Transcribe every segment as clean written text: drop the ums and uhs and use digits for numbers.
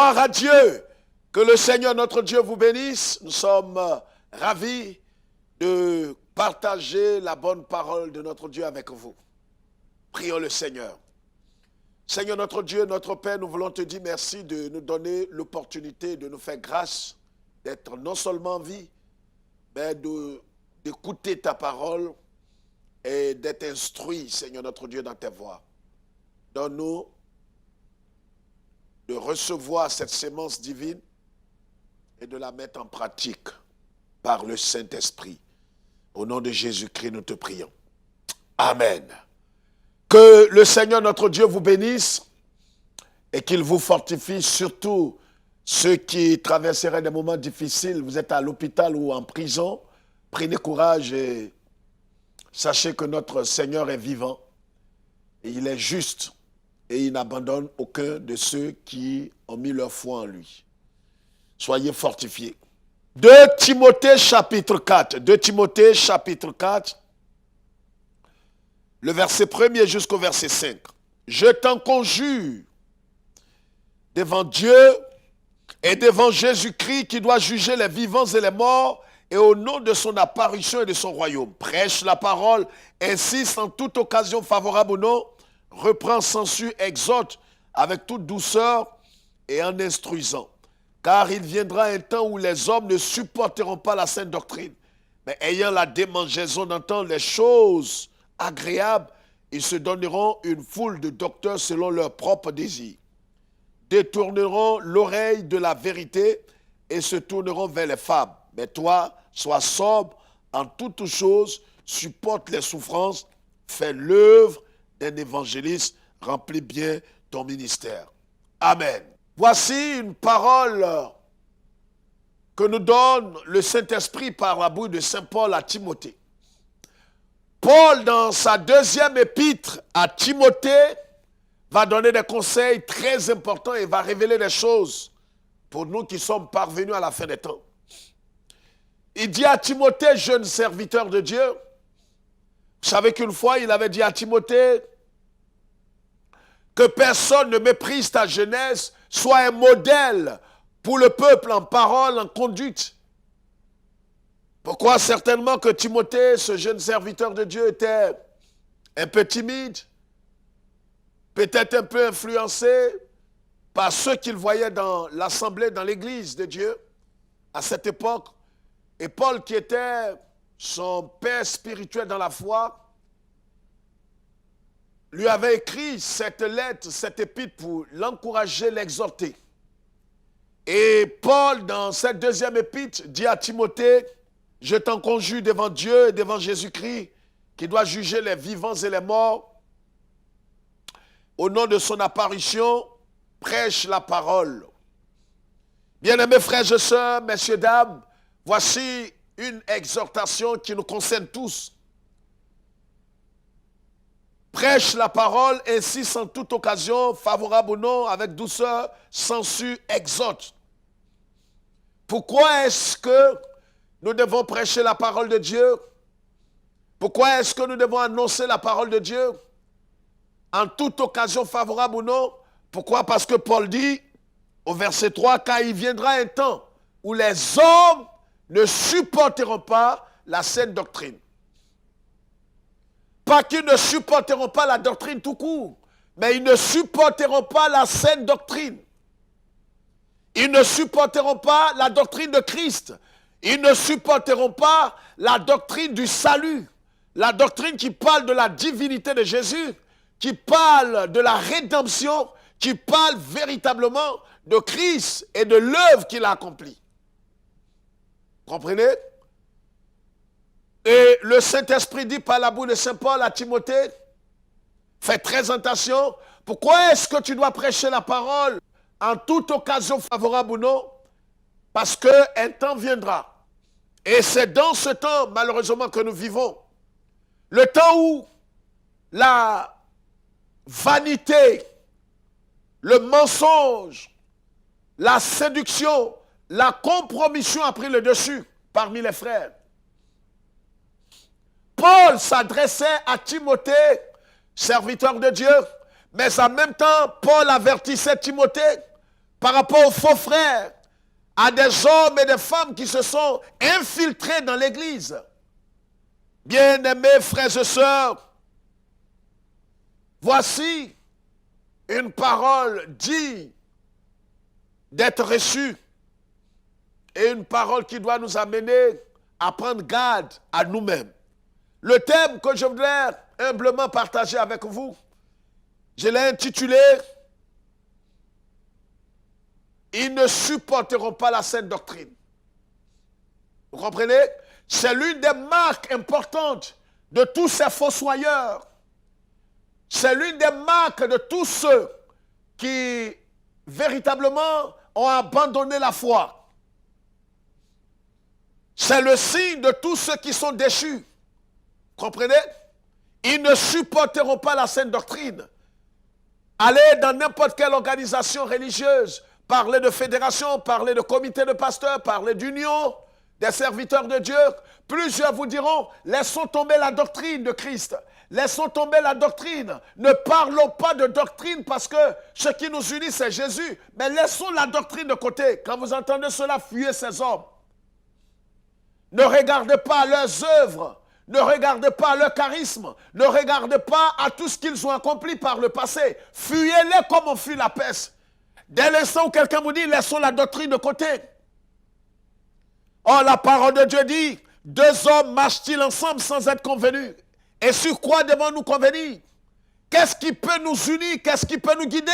Gloire à Dieu. Que le Seigneur notre Dieu vous bénisse. Nous sommes ravis de partager la bonne parole de notre Dieu avec vous. Prions le Seigneur. Seigneur notre Dieu, notre Père, nous voulons te dire merci de nous donner l'opportunité de nous faire grâce, d'être non seulement en vie, mais d'écouter ta parole et d'être instruit, Seigneur notre Dieu, dans tes voies. Donne-nous de recevoir cette sémence divine et de la mettre en pratique par le Saint-Esprit. Au nom de Jésus-Christ, nous te prions. Amen. Que le Seigneur notre Dieu vous bénisse et qu'il vous fortifie, surtout ceux qui traverseraient des moments difficiles. Vous êtes à l'hôpital ou en prison, prenez courage et sachez que notre Seigneur est vivant et il est juste et il n'abandonne aucun de ceux qui ont mis leur foi en lui. Soyez fortifiés. 2 Timothée chapitre 4. 2 Timothée chapitre 4. Le verset 1er jusqu'au verset 5. Je t'en conjure devant Dieu et devant Jésus-Christ qui doit juger les vivants et les morts et au nom de son apparition et de son royaume. Prêche la parole, insiste en toute occasion favorable ou non, reprend, censure, exhorte avec toute douceur et en instruisant. Car il viendra un temps où les hommes ne supporteront pas la saine doctrine, mais ayant la démangeaison d'entendre les choses agréables, ils se donneront une foule de docteurs selon leurs propres désirs, détourneront l'oreille de la vérité et se tourneront vers les fables. Mais toi, sois sobre en toutes choses, supporte les souffrances, fais l'œuvre d'un évangéliste, remplis bien ton ministère. Amen. Voici une parole que nous donne le Saint-Esprit par la bouche de Saint Paul à Timothée. Paul, dans sa deuxième épître à Timothée, va donner des conseils très importants et va révéler des choses pour nous qui sommes parvenus à la fin des temps. Il dit à Timothée, jeune serviteur de Dieu, vous savez qu'une fois, il avait dit à Timothée que personne ne méprise ta jeunesse, sois un modèle pour le peuple en parole, en conduite. Pourquoi? Certainement que Timothée, ce jeune serviteur de Dieu, était un peu timide, peut-être un peu influencé par ceux qu'il voyait dans l'assemblée, dans l'église de Dieu à cette époque. Et Paul, qui était son père spirituel dans la foi, lui avait écrit cette lettre, cette épître pour l'encourager, l'exhorter. Et Paul, dans cette deuxième épître, dit à Timothée, je t'en conjure devant Dieu et devant Jésus-Christ, qui doit juger les vivants et les morts. Au nom de son apparition, prêche la parole. Bien-aimés frères et sœurs, messieurs, dames, voici une exhortation qui nous concerne tous. Prêche la parole, insiste en toute occasion, favorable ou non, avec douceur, censure, exhorte. Pourquoi est-ce que nous devons prêcher la parole de Dieu? Pourquoi est-ce que nous devons annoncer la parole de Dieu? En toute occasion, favorable ou non? Pourquoi? Parce que Paul dit, au verset 3, « Car il viendra un temps où les hommes ne supporteront pas la saine doctrine. » Pas qu'ils ne supporteront pas la doctrine tout court, mais ils ne supporteront pas la saine doctrine. Ils ne supporteront pas la doctrine de Christ. Ils ne supporteront pas la doctrine du salut, la doctrine qui parle de la divinité de Jésus, qui parle de la rédemption, qui parle véritablement de Christ et de l'œuvre qu'il a accomplie. Comprenez? Et le Saint-Esprit dit par la bouche de Saint Paul à Timothée, fais très attention, pourquoi est-ce que tu dois prêcher la parole en toute occasion favorable ou non? Parce qu'un temps viendra. Et c'est dans ce temps, malheureusement, que nous vivons. Le temps où la vanité, le mensonge, la séduction, la compromission a pris le dessus parmi les frères. Paul s'adressait à Timothée, serviteur de Dieu, mais en même temps, Paul avertissait Timothée par rapport aux faux frères, à des hommes et des femmes qui se sont infiltrés dans l'Église. Bien-aimés frères et sœurs, voici une parole digne d'être reçue et une parole qui doit nous amener à prendre garde à nous-mêmes. Le thème que je voudrais humblement partager avec vous, je l'ai intitulé « Ils ne supporteront pas la saine doctrine ». Vous comprenez? C'est l'une des marques importantes de tous ces fossoyeurs. C'est l'une des marques de tous ceux qui véritablement ont abandonné la foi. C'est le signe de tous ceux qui sont déchus. Comprenez? Ils ne supporteront pas la saine doctrine. Allez dans n'importe quelle organisation religieuse, parler de fédération, parler de comité de pasteurs, parler d'union, des serviteurs de Dieu. Plusieurs vous diront, laissons tomber la doctrine de Christ. Laissons tomber la doctrine. Ne parlons pas de doctrine parce que ce qui nous unit, c'est Jésus. Mais laissons la doctrine de côté. Quand vous entendez cela, fuyez ces hommes. Ne regardez pas leurs œuvres. Ne regardez pas leur charisme. Ne regardez pas à tout ce qu'ils ont accompli par le passé. Fuyez-les comme on fuit la peste. Dès l'instant où quelqu'un vous dit, laissons la doctrine de côté. Oh, la parole de Dieu dit, deux hommes marchent-ils ensemble sans être convenus? Et sur quoi devons-nous convenir? Qu'est-ce qui peut nous unir? Qu'est-ce qui peut nous guider?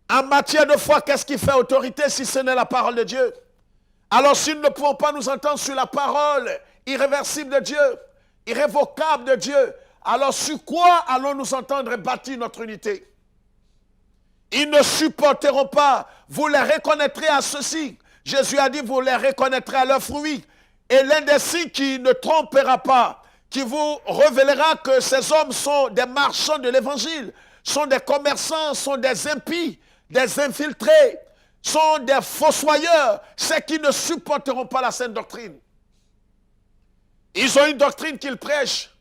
En matière de foi, qu'est-ce qui fait autorité si ce n'est la parole de Dieu? Alors si nous ne pouvons pas nous entendre sur la parole irréversible de Dieu, irrévocable de Dieu, alors sur quoi allons nous entendre et bâtir notre unité? Ils ne supporteront pas, vous les reconnaîtrez à ceci. Jésus a dit, vous les reconnaîtrez à leurs fruits. Et l'un des signes qui ne trompera pas, qui vous révélera que ces hommes sont des marchands de l'évangile, sont des commerçants, sont des impies, des infiltrés, sont des fossoyeurs, c'est qui ne supporteront pas la saine doctrine. Ils ont une doctrine qu'ils prêchent.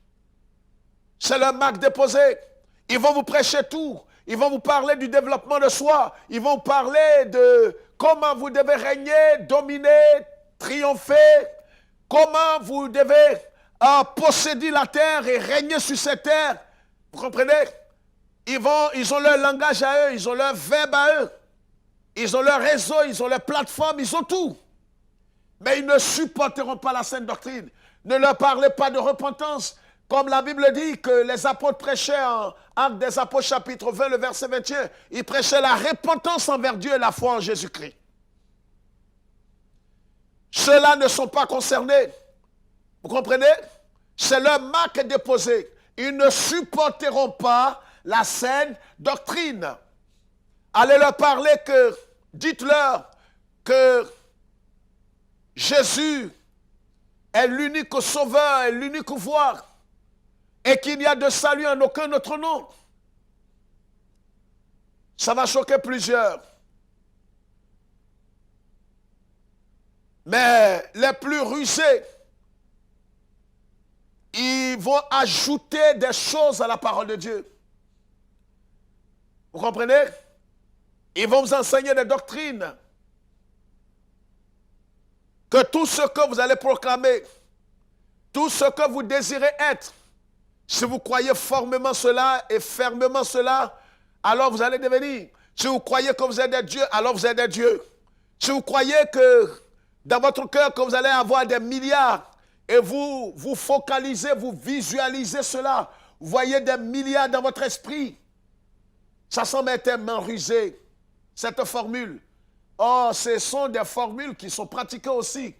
C'est leur marque déposée. Ils vont vous prêcher tout. Ils vont vous parler du développement de soi. Ils vont parler de comment vous devez régner, dominer, triompher. Comment vous devez posséder la terre et régner sur cette terre. Vous comprenez? Ils ont leur langage à eux, ils ont leur verbe à eux. Ils ont leur réseau, ils ont leur plateforme, ils ont tout. Mais ils ne supporteront pas la saine doctrine. Ne leur parlez pas de repentance. Comme la Bible dit que les apôtres prêchaient en Actes des Apôtres chapitre 20, le verset 21, ils prêchaient la repentance envers Dieu et la foi en Jésus-Christ. Ceux-là ne sont pas concernés. Vous comprenez? C'est leur marque déposée. Ils ne supporteront pas la saine doctrine. Allez leur parler que, dites-leur que Jésus est l'unique sauveur, est l'unique voie, et qu'il n'y a de salut en aucun autre nom. Ça va choquer plusieurs. Mais les plus rusés, ils vont ajouter des choses à la parole de Dieu. Vous comprenez? Ils vont vous enseigner des doctrines. Que tout ce que vous allez proclamer, tout ce que vous désirez être, si vous croyez formellement cela et fermement cela, alors vous allez devenir. Si vous croyez que vous êtes des dieux, alors vous êtes des dieux. Si vous croyez que dans votre cœur que vous allez avoir des milliards et vous vous focalisez, vous visualisez cela, vous voyez des milliards dans votre esprit, ça semble tellement rusé, cette formule. Oh, ce sont des formules qui sont pratiquées aussi.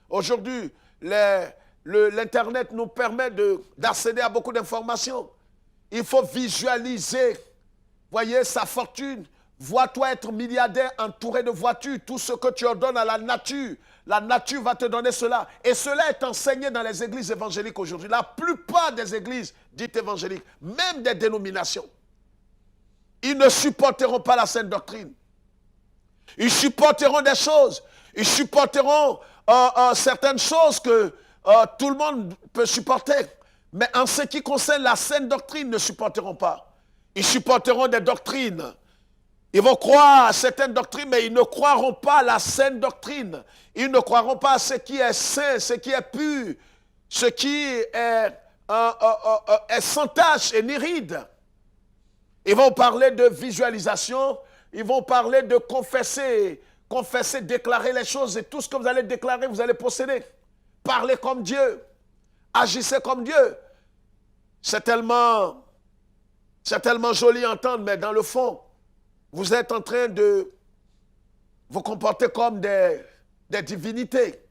Aujourd'hui, l'Internet nous permet d'accéder à beaucoup d'informations. Il faut visualiser, voyez, sa fortune. Vois-toi être milliardaire entouré de voitures. Tout ce que tu ordonnes à la nature va te donner cela. Et cela est enseigné dans les églises évangéliques aujourd'hui. La plupart des églises dites évangéliques, même des dénominations, ils ne supporteront pas la saine doctrine. Ils supporteront des choses. Ils supporteront certaines choses que tout le monde peut supporter. Mais en ce qui concerne la saine doctrine, ils ne supporteront pas. Ils supporteront des doctrines Ils vont croire à certaines doctrines, mais ils ne croiront pas à la saine doctrine. Ils ne croiront pas à ce qui est saint, ce qui est pur, ce qui est sans tache et ni ride. Ils vont parler de visualisation, ils vont parler de confesser, déclarer les choses, et tout ce que vous allez déclarer, vous allez posséder. Parlez comme Dieu, agissez comme Dieu. C'est tellement joli à entendre, mais dans le fond, vous êtes en train de vous comporter comme des divinités.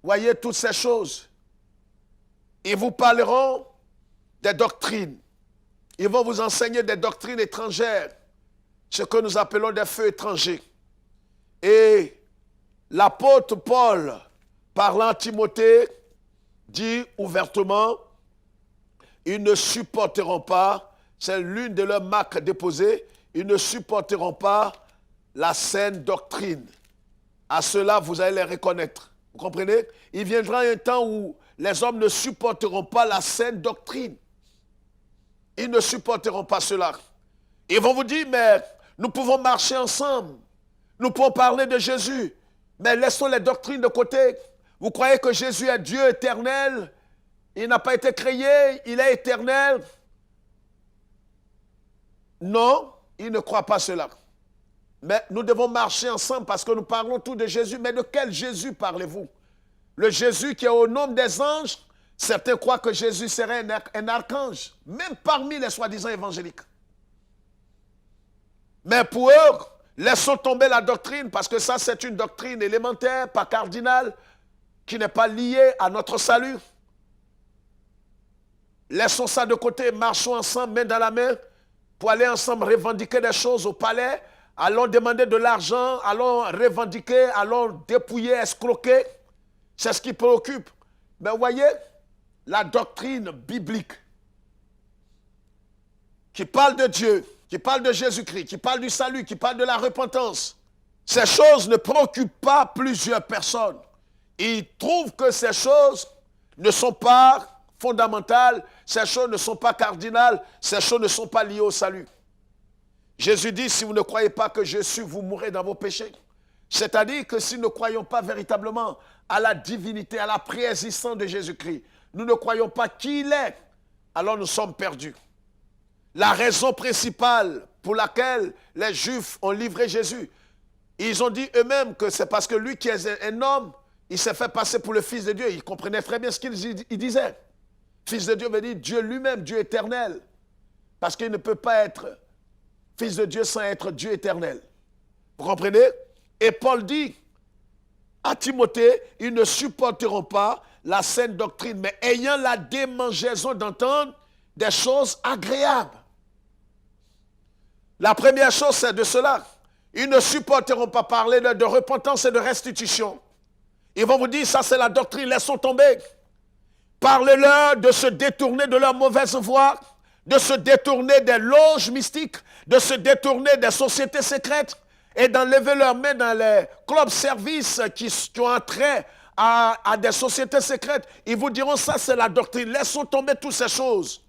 Voyez toutes ces choses. Ils vous parleront des doctrines. Ils vont vous enseigner des doctrines étrangères, ce que nous appelons des feux étrangers. Et l'apôtre Paul, parlant à Timothée, dit ouvertement, ils ne supporteront pas, c'est l'une de leurs marques déposées, ils ne supporteront pas la saine doctrine. À cela, vous allez les reconnaître. Vous comprenez? Il viendra un temps où les hommes ne supporteront pas la saine doctrine. Ils ne supporteront pas cela. Ils vont vous dire, mais nous pouvons marcher ensemble. Nous pouvons parler de Jésus. Mais laissons les doctrines de côté. Vous croyez que Jésus est Dieu éternel? Il n'a pas été créé, il est éternel. Non, ils ne croient pas cela. Mais nous devons marcher ensemble parce que nous parlons tous de Jésus. Mais de quel Jésus parlez-vous? Le Jésus qui est au nombre des anges. Certains croient que Jésus serait un archange, même parmi les soi-disant évangéliques. Mais pour eux, laissons tomber la doctrine, parce que ça, c'est une doctrine élémentaire, pas cardinale, qui n'est pas liée à notre salut. Laissons ça de côté, marchons ensemble, main dans la main, pour aller ensemble revendiquer des choses au palais. Allons demander de l'argent, allons revendiquer, allons dépouiller, escroquer. C'est ce qui préoccupe. Mais voyez, la doctrine biblique qui parle de Dieu, qui parle de Jésus-Christ, qui parle du salut, qui parle de la repentance, ces choses ne préoccupent pas plusieurs personnes. Ils trouvent que ces choses ne sont pas fondamentales, ces choses ne sont pas cardinales, ces choses ne sont pas liées au salut. Jésus dit, si vous ne croyez pas que je suis, vous mourrez dans vos péchés. C'est-à-dire que si nous ne croyons pas véritablement à la divinité, à la préexistence de Jésus-Christ, nous ne croyons pas qui il est, alors nous sommes perdus. La raison principale pour laquelle les Juifs ont livré Jésus, ils ont dit eux-mêmes que c'est parce que lui qui est un homme, il s'est fait passer pour le Fils de Dieu. Ils comprenaient très bien ce qu'il disait. Fils de Dieu veut dire Dieu lui-même, Dieu éternel. Parce qu'il ne peut pas être Fils de Dieu sans être Dieu éternel. Vous comprenez? Et Paul dit à Timothée, ils ne supporteront pas la saine doctrine, mais ayant la démangeaison d'entendre des choses agréables. La première chose, c'est de cela. Ils ne supporteront pas parler de repentance et de restitution. Ils vont vous dire, ça c'est la doctrine, laissons tomber. Parlez-leur de se détourner de leur mauvaise voie, de se détourner des loges mystiques, de se détourner des sociétés secrètes et d'enlever leurs mains dans les clubs services qui ont trait à des sociétés secrètes. Ils vous diront, ça c'est la doctrine, laissons tomber toutes ces choses.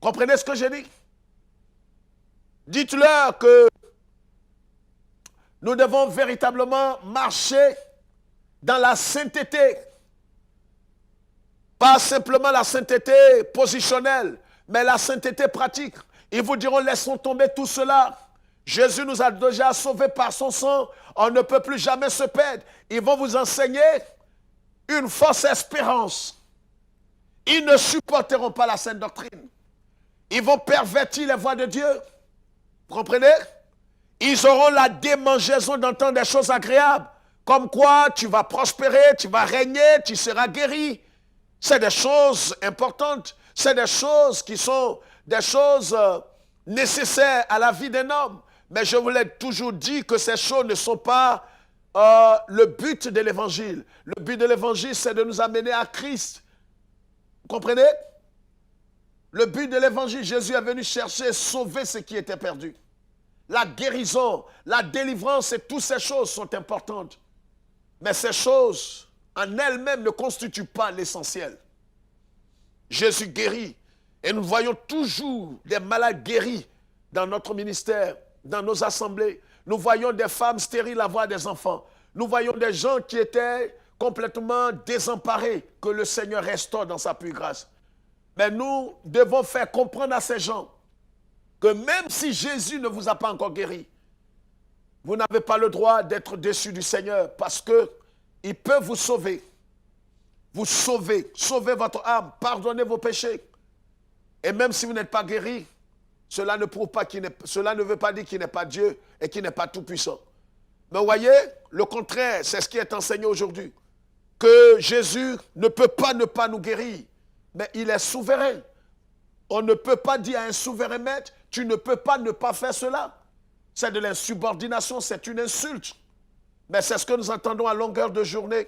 Comprenez ce que j'ai dit? Dites-leur que nous devons véritablement marcher dans la sainteté. Pas simplement la sainteté positionnelle, mais la sainteté pratique. Ils vous diront, laissons tomber tout cela. Jésus nous a déjà sauvés par son sang. On ne peut plus jamais se perdre. Ils vont vous enseigner une fausse espérance. Ils ne supporteront pas la sainte doctrine. Ils vont pervertir les voies de Dieu. Vous comprenez? Ils auront la démangeaison d'entendre des choses agréables. Comme quoi tu vas prospérer, tu vas régner, tu seras guéri. C'est des choses importantes. C'est des choses qui sont des choses nécessaires à la vie d'un homme. Mais je vous l'ai toujours dit que ces choses ne sont pas le but de l'évangile. Le but de l'évangile, c'est de nous amener à Christ. Vous comprenez? Le but de l'évangile, Jésus est venu chercher, sauver ce qui était perdu. La guérison, la délivrance et toutes ces choses sont importantes. Mais ces choses, en elles-mêmes, ne constituent pas l'essentiel. Jésus guérit. Et nous voyons toujours des malades guéris dans notre ministère, dans nos assemblées. Nous voyons des femmes stériles avoir des enfants. Nous voyons des gens qui étaient complètement désemparés, que le Seigneur restaure dans sa pure grâce. Mais nous devons faire comprendre à ces gens que même si Jésus ne vous a pas encore guéri, vous n'avez pas le droit d'être déçus du Seigneur parce qu'il peut vous sauver. Vous sauver, sauver votre âme, pardonner vos péchés. Et même si vous n'êtes pas guéri, cela ne prouve pas cela ne veut pas dire qu'il n'est pas Dieu et qu'il n'est pas tout-puissant. Mais vous voyez, le contraire, c'est ce qui est enseigné aujourd'hui. Que Jésus ne peut pas ne pas nous guérir, mais il est souverain. On ne peut pas dire à un souverain maître, tu ne peux pas ne pas faire cela. C'est de l'insubordination, c'est une insulte. Mais c'est ce que nous entendons à longueur de journée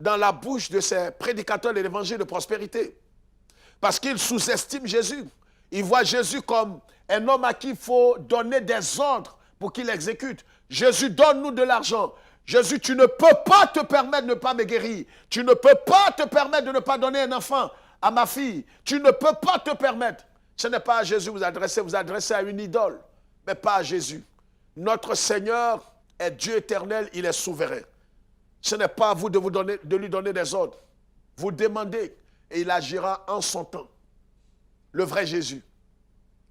dans la bouche de ces prédicateurs de l'évangile de prospérité. Parce qu'ils sous-estiment Jésus. Ils voient Jésus comme un homme à qui il faut donner des ordres pour qu'il exécute. Jésus, donne-nous de l'argent. Jésus, tu ne peux pas te permettre de ne pas me guérir. Tu ne peux pas te permettre de ne pas donner un enfant à ma fille. Tu ne peux pas te permettre. Ce n'est pas à Jésus vous adressez à une idole, mais pas à Jésus. Notre Seigneur est Dieu éternel, il est souverain. Ce n'est pas à vous de lui donner des ordres. Vous demandez et il agira en son temps. Le vrai Jésus.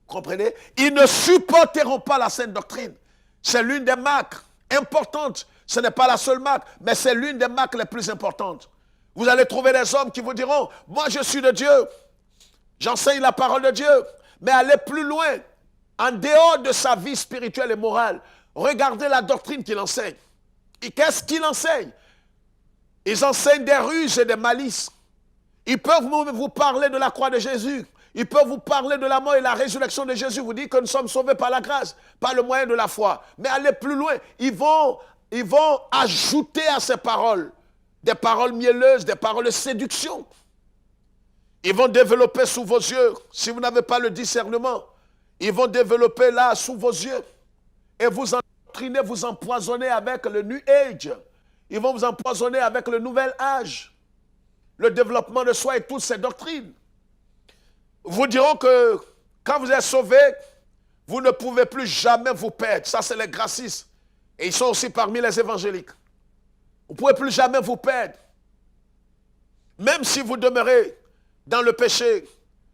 Comprenez? Ils ne supporteront pas la sainte doctrine. C'est l'une des marques importantes. Ce n'est pas la seule marque, mais c'est l'une des marques les plus importantes. Vous allez trouver des hommes qui vous diront, moi je suis de Dieu, j'enseigne la parole de Dieu, mais allez plus loin, en dehors de sa vie spirituelle et morale. Regardez la doctrine qu'il enseigne. Et qu'est-ce qu'il enseigne? Ils enseignent des ruses et des malices. Ils peuvent vous parler de la croix de Jésus. Ils peuvent vous parler de la mort et la résurrection de Jésus. Vous dire que nous sommes sauvés par la grâce, par le moyen de la foi. Mais allez plus loin. Ils vont ajouter à ces paroles des paroles mielleuses, des paroles de séduction. Ils vont développer sous vos yeux, si vous n'avez pas le discernement, ils vont développer là sous vos yeux et vous entraîner, vous empoisonner avec le New Age. Ils vont vous empoisonner avec le nouvel âge, le développement de soi et toutes ces doctrines. Vous diront que quand vous êtes sauvé, vous ne pouvez plus jamais vous perdre. Ça, c'est les gracistes. Et ils sont aussi parmi les évangéliques. Vous ne pouvez plus jamais vous perdre. Même si vous demeurez dans le péché,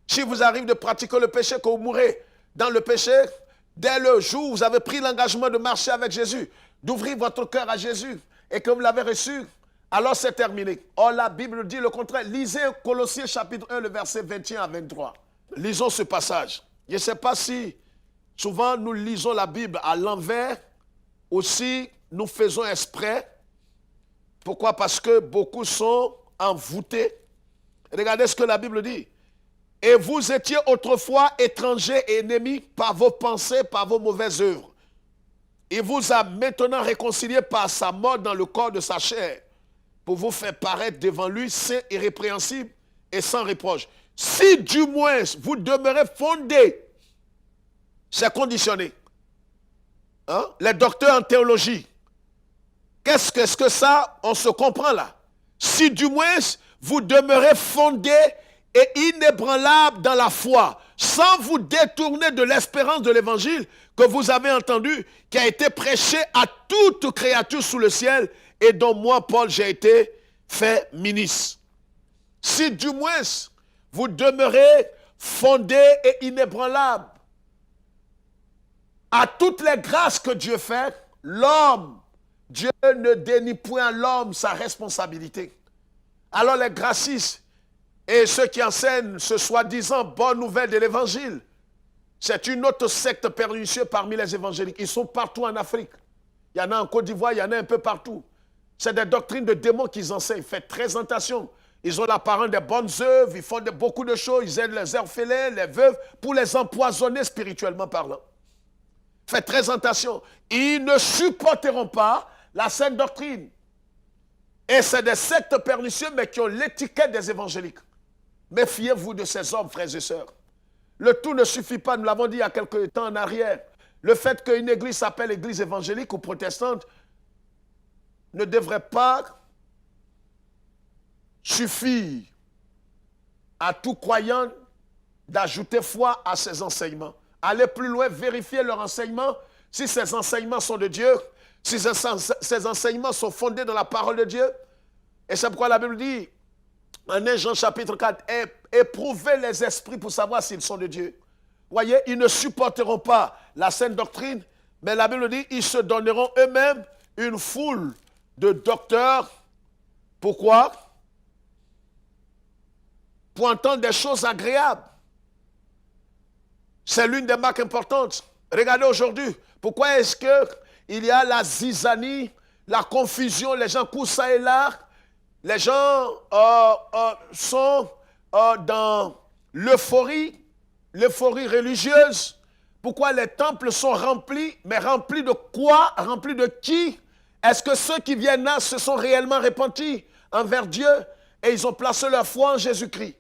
si vous arrive de pratiquer le péché, que vous mourrez dans le péché, dès le jour où vous avez pris l'engagement de marcher avec Jésus, d'ouvrir votre cœur à Jésus, et que vous l'avez reçu, alors c'est terminé. Or, la Bible dit le contraire. Lisez Colossiens chapitre 1, le verset 21 à 23. Lisons ce passage. Je ne sais pas si souvent nous lisons la Bible à l'envers, aussi nous faisons exprès. Pourquoi? Parce que beaucoup sont envoûtés. Regardez ce que la Bible dit. Et vous étiez autrefois étrangers et ennemis par vos pensées, par vos mauvaises œuvres. Il vous a maintenant réconcilié par sa mort dans le corps de sa chair, pour vous faire paraître devant lui saint, irrépréhensible et sans reproche. Si du moins vous demeurez fondés, c'est conditionné. Hein? Les docteurs en théologie, qu'est-ce que ça, on se comprend là. Si du moins vous demeurez fondés et inébranlables dans la foi, sans vous détourner de l'espérance de l'évangile que vous avez entendu, qui a été prêché à toute créature sous le ciel, et dont moi, Paul, j'ai été fait ministre. Si du moins vous demeurez fondés et inébranlables à toutes les grâces que Dieu fait, l'homme, Dieu ne dénie point à l'homme sa responsabilité. Alors les gracistes et ceux qui enseignent ce soi-disant bonne nouvelle de l'évangile, c'est une autre secte pernicieuse parmi les évangéliques. Ils sont partout en Afrique. Il y en a en Côte d'Ivoire, il y en a un peu partout. C'est des doctrines de démons qu'ils enseignent. Faites très attention. Ils ont l'apparence des bonnes œuvres, ils font beaucoup de choses, ils aident les orphelins, les veuves, pour les empoisonner spirituellement parlant. Faites très attention. Ils ne supporteront pas la sainte doctrine. Et c'est des sectes pernicieuses, mais qui ont l'étiquette des évangéliques. Méfiez-vous de ces hommes, frères et sœurs. Le tout ne suffit pas, nous l'avons dit il y a quelques temps en arrière. Le fait qu'une église s'appelle église évangélique ou protestante ne devrait pas suffire à tout croyant d'ajouter foi à ses enseignements. aller plus loin, vérifier leur enseignement, si ces enseignements sont de Dieu, si ces enseignements sont fondés dans la parole de Dieu. Et c'est pourquoi la Bible dit, en 1 Jean chapitre 4, éprouvez les esprits pour savoir s'ils sont de Dieu. Voyez, ils ne supporteront pas la saine doctrine, mais la Bible dit, ils se donneront eux-mêmes une foule de docteurs. Pourquoi? Pour entendre des choses agréables. C'est l'une des marques importantes. Regardez aujourd'hui, pourquoi est-ce qu'il y a la zizanie, la confusion, les gens courent ça et là, les gens sont dans l'euphorie religieuse. Pourquoi les temples sont remplis, mais remplis de quoi? Remplis de qui? Est-ce que ceux qui viennent là se sont réellement repentis envers Dieu et ils ont placé leur foi en Jésus-Christ?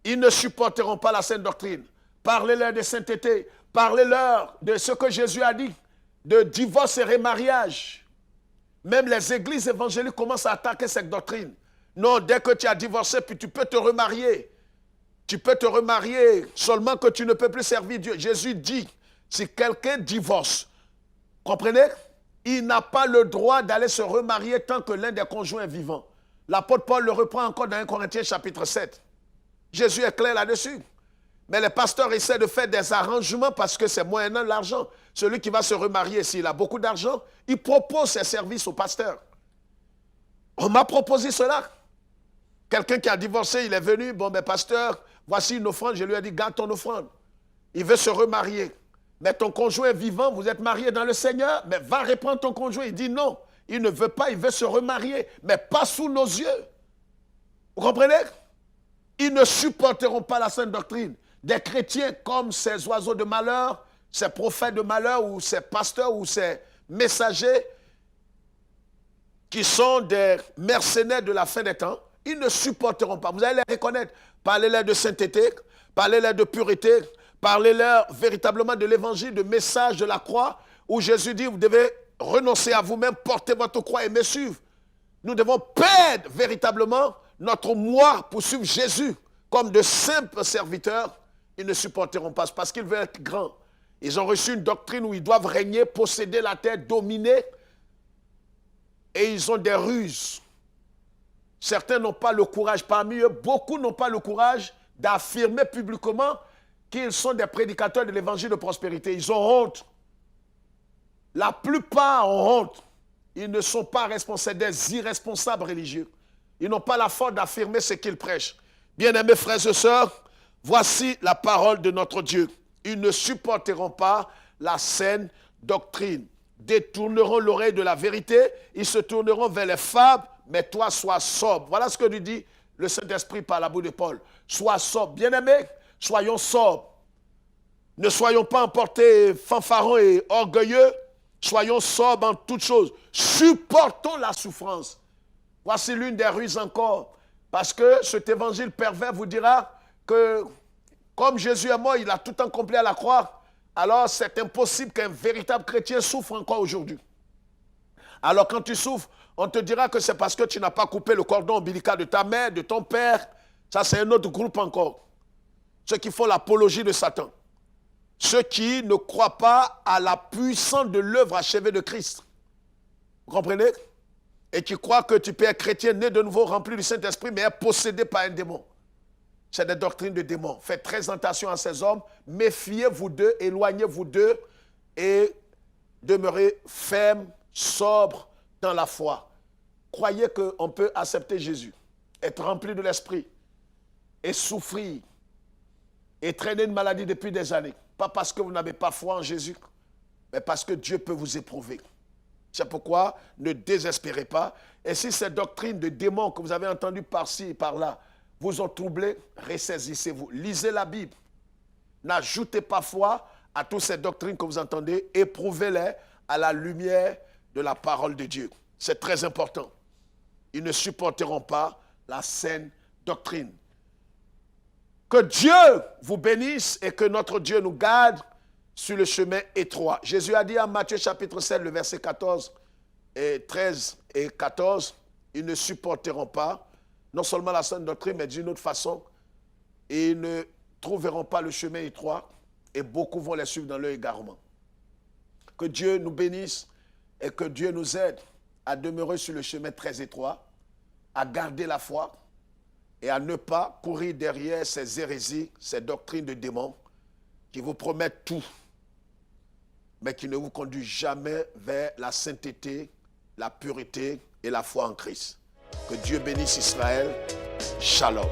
Ils ne supporteront pas la saine doctrine. Parlez-leur de sainteté. Parlez-leur de ce que Jésus a dit, de divorce et remariage. Même les églises évangéliques commencent à attaquer cette doctrine. Non, dès que tu as divorcé, puis tu peux te remarier. Tu peux te remarier, seulement que tu ne peux plus servir Dieu. Jésus dit, si quelqu'un divorce, comprenez? Il n'a pas le droit d'aller se remarier tant que l'un des conjoints est vivant. L'apôtre Paul le reprend encore dans 1 Corinthiens chapitre 7. Jésus est clair là-dessus. Mais les pasteurs essaient de faire des arrangements parce que c'est moyennant l'argent. Celui qui va se remarier, s'il a beaucoup d'argent, il propose ses services au pasteur. On m'a proposé cela. Quelqu'un qui a divorcé, il est venu, bon, mais pasteur, voici une offrande. Je lui ai dit, garde ton offrande. Il veut se remarier. Mais ton conjoint est vivant, vous êtes marié dans le Seigneur, mais va reprendre ton conjoint. Il dit non, il ne veut pas, il veut se remarier, mais pas sous nos yeux. Vous comprenez? Ils ne supporteront pas la sainte doctrine. Des chrétiens comme ces oiseaux de malheur, ces prophètes de malheur ou ces pasteurs ou ces messagers qui sont des mercenaires de la fin des temps, ils ne supporteront pas. Vous allez les reconnaître. Parlez-leur de sainteté, parlez-leur de pureté, parlez-leur véritablement de l'évangile, de message de la croix, où Jésus dit, vous devez renoncer à vous-même, porter votre croix et me suivre. Nous devons perdre véritablement notre moi pour suivre Jésus. Comme de simples serviteurs, ils ne supporteront pas parce qu'ils veulent être grands. Ils ont reçu une doctrine où ils doivent régner, posséder la terre, dominer. Et ils ont des ruses. Certains n'ont pas le courage, parmi eux, beaucoup n'ont pas le courage d'affirmer publiquement qu'ils sont des prédicateurs de l'évangile de prospérité. Ils ont honte. La plupart ont honte. Ils ne sont pas responsables, des irresponsables religieux. Ils n'ont pas la force d'affirmer ce qu'ils prêchent. Bien-aimés frères et sœurs, voici la parole de notre Dieu. Ils ne supporteront pas la saine doctrine. Détourneront l'oreille de la vérité. Ils se tourneront vers les fables, mais toi, sois sobre. Voilà ce que nous dit le Saint-Esprit par la bouche de Paul. Sois sobre. Bien-aimés, soyons sobres. Ne soyons pas emportés fanfarons et orgueilleux. Soyons sobres en toutes choses. Supportons la souffrance. Voici l'une des ruses encore. Parce que cet évangile pervers vous dira que comme Jésus est mort, il a tout accompli à la croix, alors c'est impossible qu'un véritable chrétien souffre encore aujourd'hui. Alors quand tu souffres, on te dira que c'est parce que tu n'as pas coupé le cordon ombilical de ta mère, de ton père. Ça, c'est un autre groupe encore. Ceux qui font l'apologie de Satan. Ceux qui ne croient pas à la puissance de l'œuvre achevée de Christ. Vous comprenez? Et qui croient que tu peux être chrétien, né de nouveau, rempli du Saint-Esprit, mais être possédé par un démon. C'est des doctrines de démons. Faites très attention à ces hommes. Méfiez-vous d'eux, éloignez-vous d'eux et demeurez ferme, sobre dans la foi. Croyez qu'on peut accepter Jésus, être rempli de l'Esprit et souffrir et traîner une maladie depuis des années. Pas parce que vous n'avez pas foi en Jésus, mais parce que Dieu peut vous éprouver. C'est pourquoi ne désespérez pas. Et si ces doctrines de démons que vous avez entendues par-ci et par-là vous ont troublé, ressaisissez-vous. Lisez la Bible. N'ajoutez pas foi à toutes ces doctrines que vous entendez. Éprouvez-les à la lumière de la parole de Dieu. C'est très important. Ils ne supporteront pas la saine doctrine. Que Dieu vous bénisse et que notre Dieu nous garde sur le chemin étroit. Jésus a dit en Matthieu chapitre 7, le verset 14 et 13 et 14, ils ne supporteront pas non seulement la sainte doctrine, mais d'une autre façon, et ils ne trouveront pas le chemin étroit. et beaucoup vont les suivre dans leur égarement. Que Dieu nous bénisse et que Dieu nous aide à demeurer sur le chemin très étroit, à garder la foi et à ne pas courir derrière ces hérésies, ces doctrines de démons qui vous promettent tout, mais qui ne vous conduisent jamais vers la sainteté, la pureté et la foi en Christ. Que Dieu bénisse Israël. Shalom.